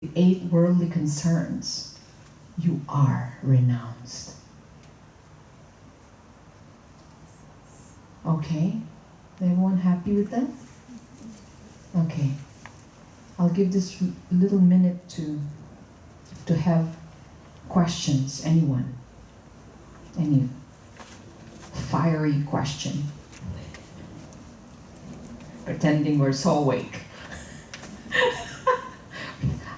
the 8 worldly concerns, you are renounced. Okay? Everyone happy with that? Okay. I'll give this little minute to have questions. Anyone? Any fiery question? Pretending we're so awake.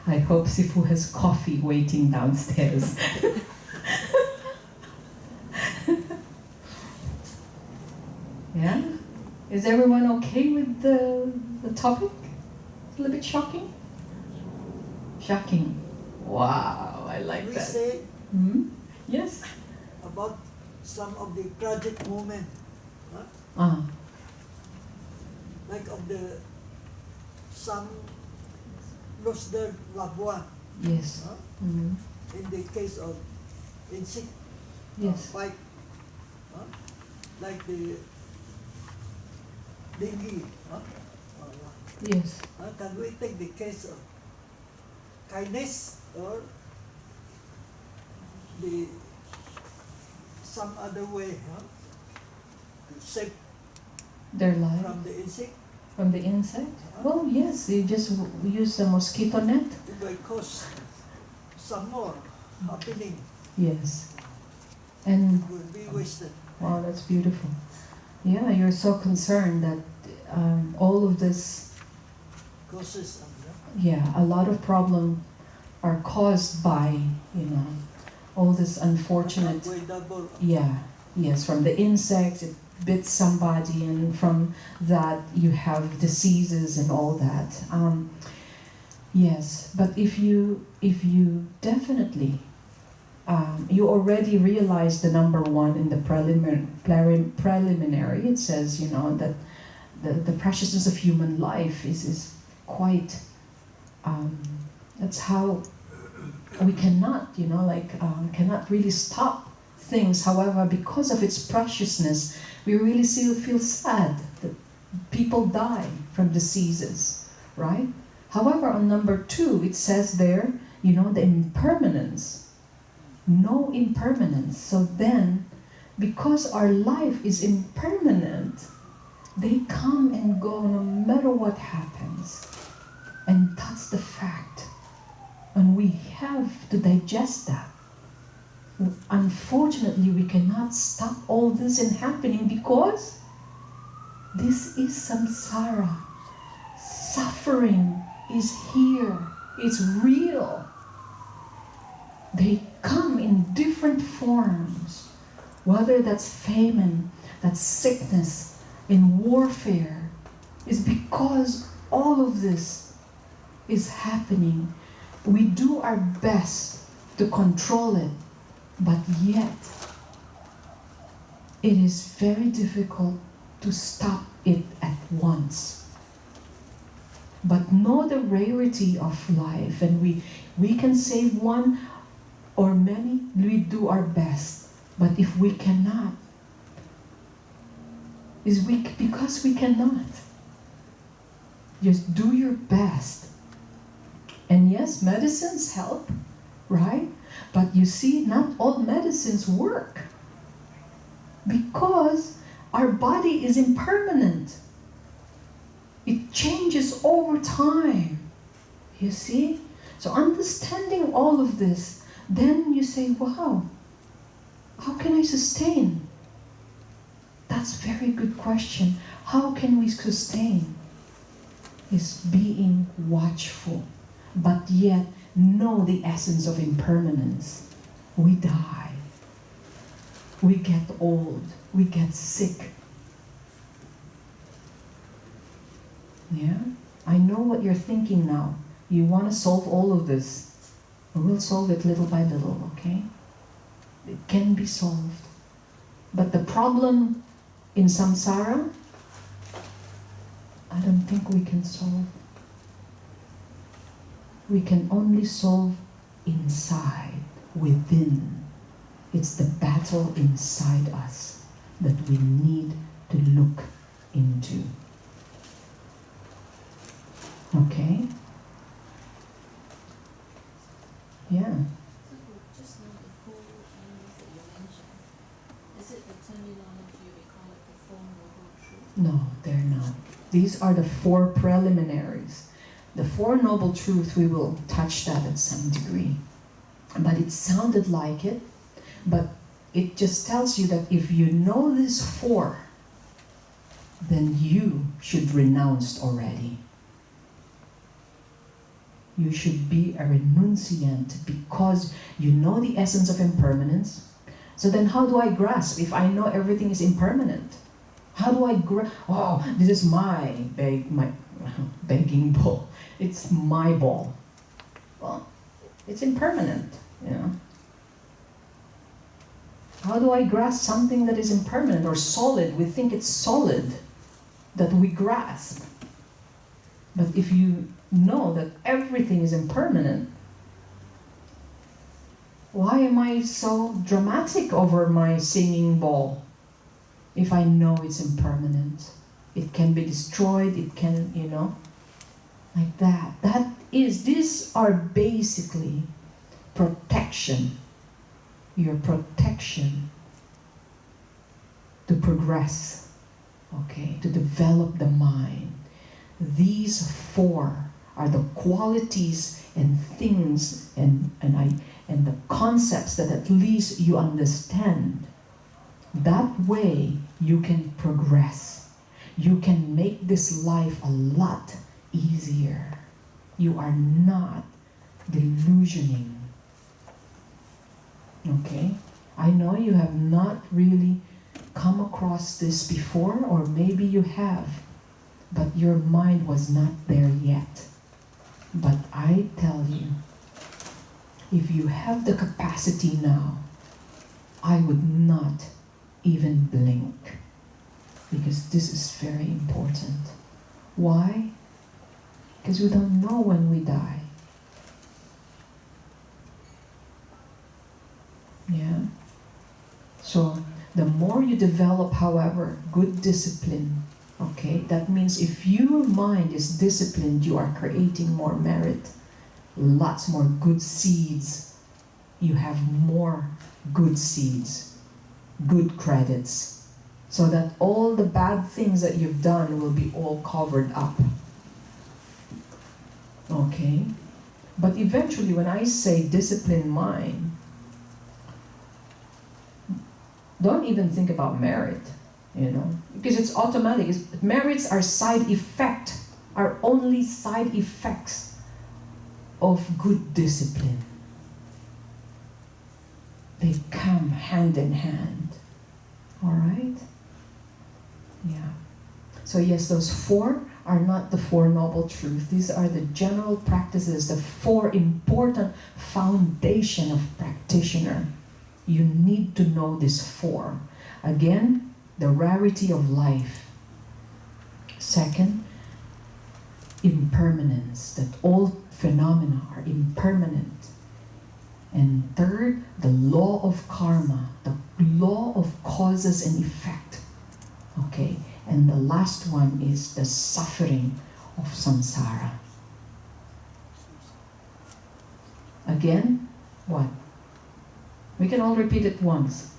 I hope Sifu has coffee waiting downstairs. Yeah? Is everyone okay with the topic? A little bit shocking? Shocking. Wow, I like We that. say Yes? about some of the tragic moment, Ah, like of some lost their loved one. yes. Mhm. In the case of insect Yes. bite, like the dengue. Yes. Can we take the case of kindness or the some other way to save Their life from the insect from the insect? Well, yes, you just use a mosquito net. because some more happening Yes. And will be wasted. wow, that's beautiful. Yeah, you're so concerned that all of this, Causes yeah, a lot of problems are caused by, all this unfortunate, unavoidable. yeah, yes, from the insects, it bit somebody, and from that you have diseases and all that. Yes, but if you definitely, you already realize the number one in the preliminary, it says, that the preciousness of human life is quite, that's how we cannot, cannot really stop things. However, because of its preciousness, we really feel sad that people die from diseases, right? However, on number 2, it says there, the impermanence. No impermanence. So then, because our life is impermanent, they come and go no matter what happens. And that's the fact. And we have to digest that. Unfortunately, we cannot stop all this in happening because this is samsara. Suffering is here. It's real. They come in different forms, whether that's famine, that's sickness, in warfare, is because all of this is happening. We do our best to control it, but yet it is very difficult to stop it at once. But know the rarity of life, and we can save one or many, we do our best. But if we cannot, is because we cannot. Just do your best. And yes, medicines help, right? But you see, not all medicines work. Because our body is impermanent. It changes over time. You see? So understanding all of this, then you say, wow, how can I sustain? That's a very good question. How can we sustain? Is being watchful, but yet know the essence of impermanence. We die. We get old. We get sick. Yeah? I know what you're thinking now. You want to solve all of this. We'll solve it little by little, okay? It can be solved. But the problem in samsara, I don't think we can solve. We can only solve inside, within. It's the battle inside us that we need to look into. Okay? Yeah. Just now the four animals that you mentioned, is it the terminology we call it the Four Noble Truths? No, they're not. These are the four preliminaries. The Four Noble Truths, we will touch that at some degree. But it sounded like it, but it just tells you that if you know these four, then you should renounce already. You should be a renunciant because you know the essence of impermanence. So then how do I grasp if I know everything is impermanent? How do I grasp? Oh, this is my begging bowl. It's my ball. Well, it's impermanent, you know. How do I grasp something that is impermanent or solid? We think it's solid that we grasp. But if you know that everything is impermanent, why am I so dramatic over my singing ball? If I know it's impermanent, it can be destroyed, it can, you know, like that. These are basically protection. Your protection to progress, okay, to develop the mind. These four are the qualities and things and the concepts that at least you understand. That way you can progress. You can make this life a lot easier. You are not delusioning. Okay? I know you have not really come across this before, or maybe you have, but your mind was not there yet. But I tell you, if you have the capacity now, I would not even blink, because this is very important. Why? Because we don't know when we die. Yeah. So the more you develop, however, good discipline, okay, that means if your mind is disciplined, you are creating more merit, lots more good seeds. You have more good seeds, good credits, so that all the bad things that you've done will be all covered up. Okay? But eventually, when I say disciplined mind, don't even think about merit, you know, because it's automatic. Merits are side effect, are only side effects of good discipline. They come hand in hand. All right? Yeah. So yes, those four are not the Four Noble Truths. These are the general practices, the four important foundation of practitioner. You need to know this four. Again, the rarity of life. Second, impermanence, that all phenomena are impermanent. And third, the law of karma, the law of causes and effect. Okay, and the last one is the suffering of samsara. Again, what? We can all repeat it once.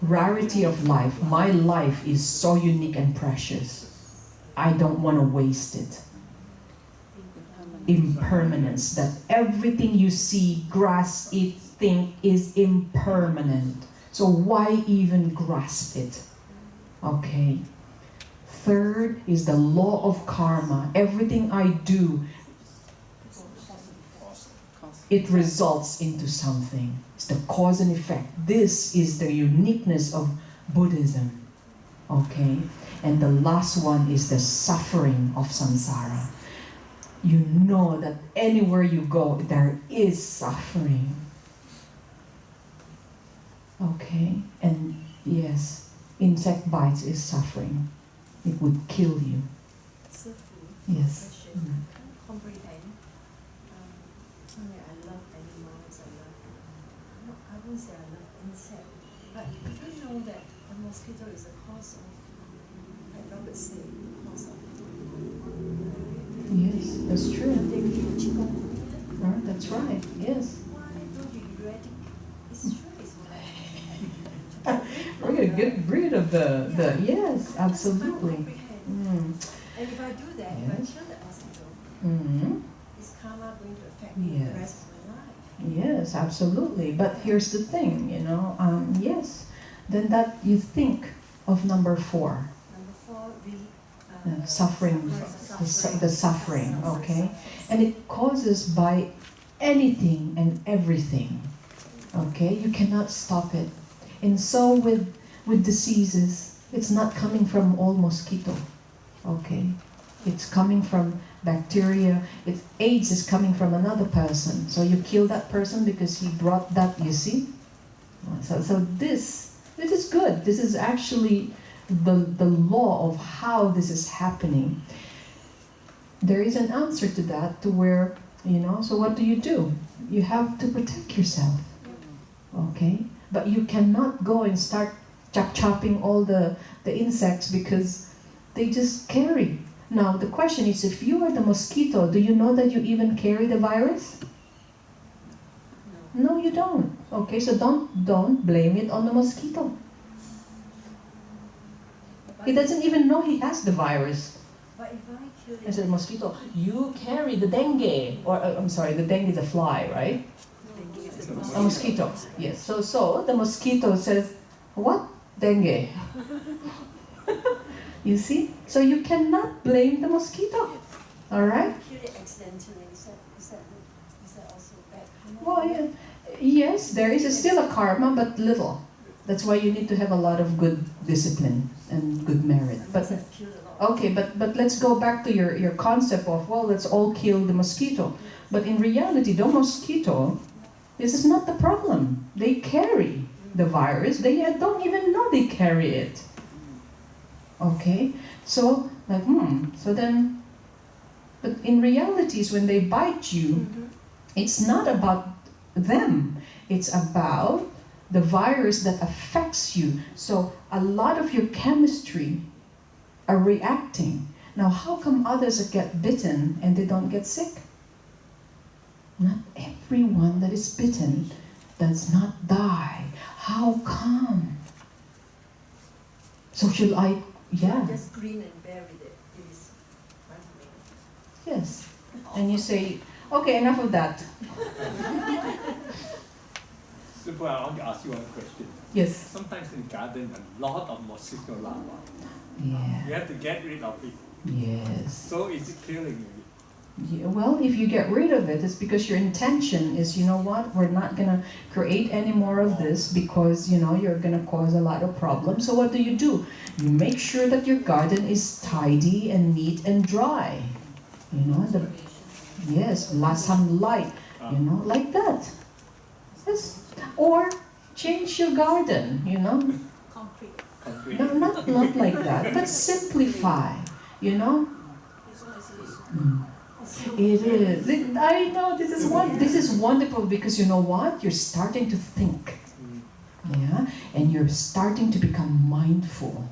Rarity of life. My life is so unique and precious. I don't want to waste it. Impermanence. That everything you see, grasp it, think is impermanent. So why even grasp it? Okay. Third is the law of karma. Everything I do, it results into something. It's the cause and effect. This is the uniqueness of Buddhism. Okay? And the last one is the suffering of samsara. You know that anywhere you go, there is suffering. Okay? And yes, insect bites is suffering. It would kill you. Yes. Comprehend. I love animals, I won't say I love insects, but if you know that a mosquito is a cause of, like Robert said, cause of. Yes, that's true. They kill chicken. Right, that's right, yes. Why it's true, it's what We're going to get rid of yes, absolutely. And if I do that, if I kill that mosquito, is karma going to affect me the rest of my life? Yes, absolutely. But here's the thing, yes. Then that you think of number 4. Number 4, Suffering, the suffering, okay? And it causes by anything and everything, okay? You cannot stop it. And so with diseases, it's not coming from all mosquito, okay? It's coming from bacteria. AIDS is coming from another person. So you kill that person because he brought that, you see? So this is good. This is actually the law of how this is happening. There is an answer to that, to where, so what do? You have to protect yourself, okay? But you cannot go and start chopping all the insects, because they just carry. Now the question is, if you are the mosquito, do you know that you even carry the virus? No, you don't. Okay, so don't blame it on the mosquito. He doesn't even know he has the virus. But if I kill it... I said, mosquito, you carry the dengue. Or, I'm sorry, the dengue is a fly, right? A mosquito. Yes, so the mosquito says, what? Dengue. You see? So you cannot blame the mosquito. All right? Kill it accidentally. Is that also bad karma? Well, yeah. Yes, there is still a karma, but little. That's why you need to have a lot of good discipline and good merit. But okay, but let's go back to your concept of, well, let's all kill the mosquito. But in reality, the mosquito, this is not the problem. They carry the virus. They don't even know they carry it. Okay, so like, so then, but in realities, when they bite you, it's not about them. It's about the virus that affects you. So a lot of your chemistry are reacting. Now, how come others get bitten and they don't get sick? Not everyone that is bitten does not die. How come? So should I, Just green and buried it. It is vitamin. Yes. And you say, okay, enough of that. Super, I want to ask you one question. Yes. Sometimes in garden, a lot of mosquito larvae. Yeah. You have to get rid of it. Yes. So is it killing you? Yeah, well, if you get rid of it, it's because your intention is, you know what, we're not going to create any more of this, because, you're going to cause a lot of problems. So what do? You make sure that your garden is tidy and neat and dry. Yes, some light, like that. Yes. Or change your garden, Concrete. No, not like that, but simplify, It is. I know this is wonderful, because you know what? You're starting to think, and you're starting to become mindful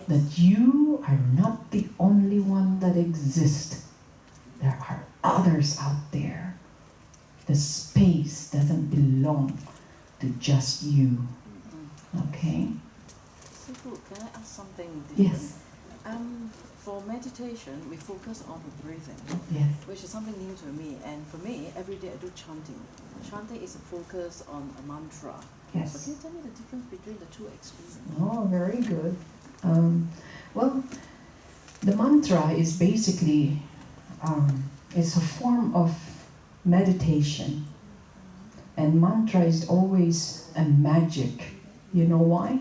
that you are not the only one that exists. There are others out there. The space doesn't belong to just you. Okay? Sifu, can I ask something different? Yes. For meditation, we focus on the breathing, Yes. which is something new to me. And for me, every day I do chanting. Chanting is a focus on a mantra. Yes. So can you tell me the difference between the two experiences? Oh, very good. Well, the mantra is basically it's a form of meditation, and mantra is always a magic. You know why?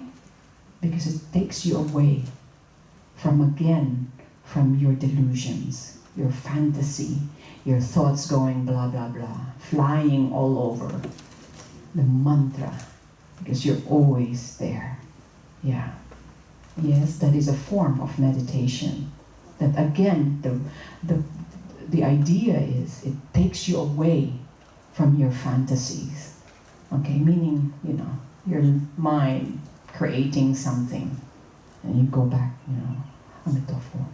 Because it takes you away from your delusions, your fantasy, your thoughts going blah blah blah, flying all over. The mantra, because you're always there. Yeah. Yes, that is a form of meditation. That again, the idea is it takes you away from your fantasies. Okay, meaning, your mind creating something, and you go back, Amitabha,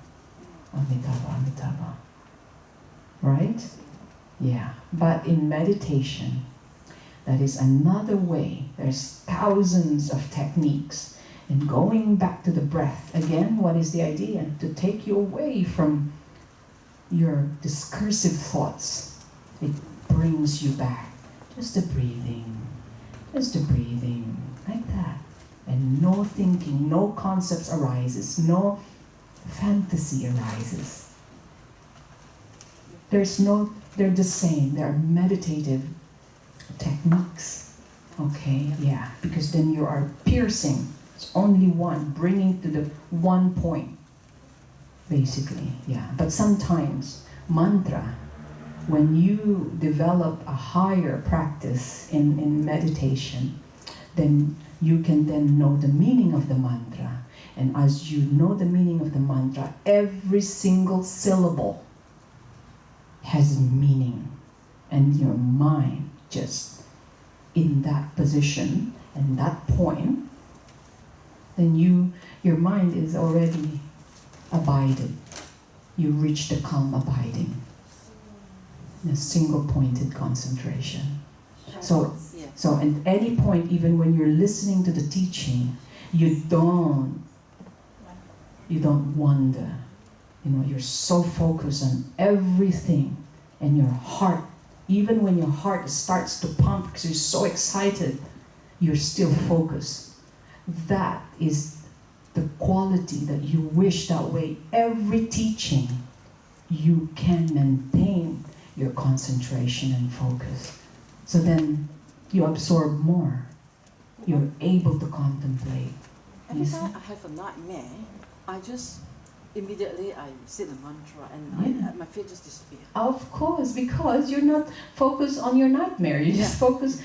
Amitabha, Amitabha. Right? Yeah. But in meditation, That is another way. There's thousands of techniques. And going back to the breath, again, what is the idea? To take you away from your discursive thoughts. It brings you back. Just the breathing, like that. And no thinking, no concepts arises, no fantasy arises. They're the same. They're meditative techniques. Okay, yeah, because then you are piercing. It's only one, bringing to the one point, basically, yeah. But sometimes, mantra, when you develop a higher practice in meditation, then you can then know the meaning of the mantra. And as you know the meaning of the mantra, every single syllable has meaning. And your mind just in that position and that point, then your mind is already abided. You reach the calm abiding. A single pointed concentration. So at any point, even when you're listening to the teaching, you don't wonder. You're so focused on everything, and your heart, even when your heart starts to pump because you're so excited, you're still focused. That is the quality that you wish that way. Every teaching, you can maintain your concentration and focus. So then you absorb more. You're able to contemplate. Every time I have a nightmare, I just immediately I say the mantra and my fear just disappears. Of course, because you're not focused on your nightmare. You just focus.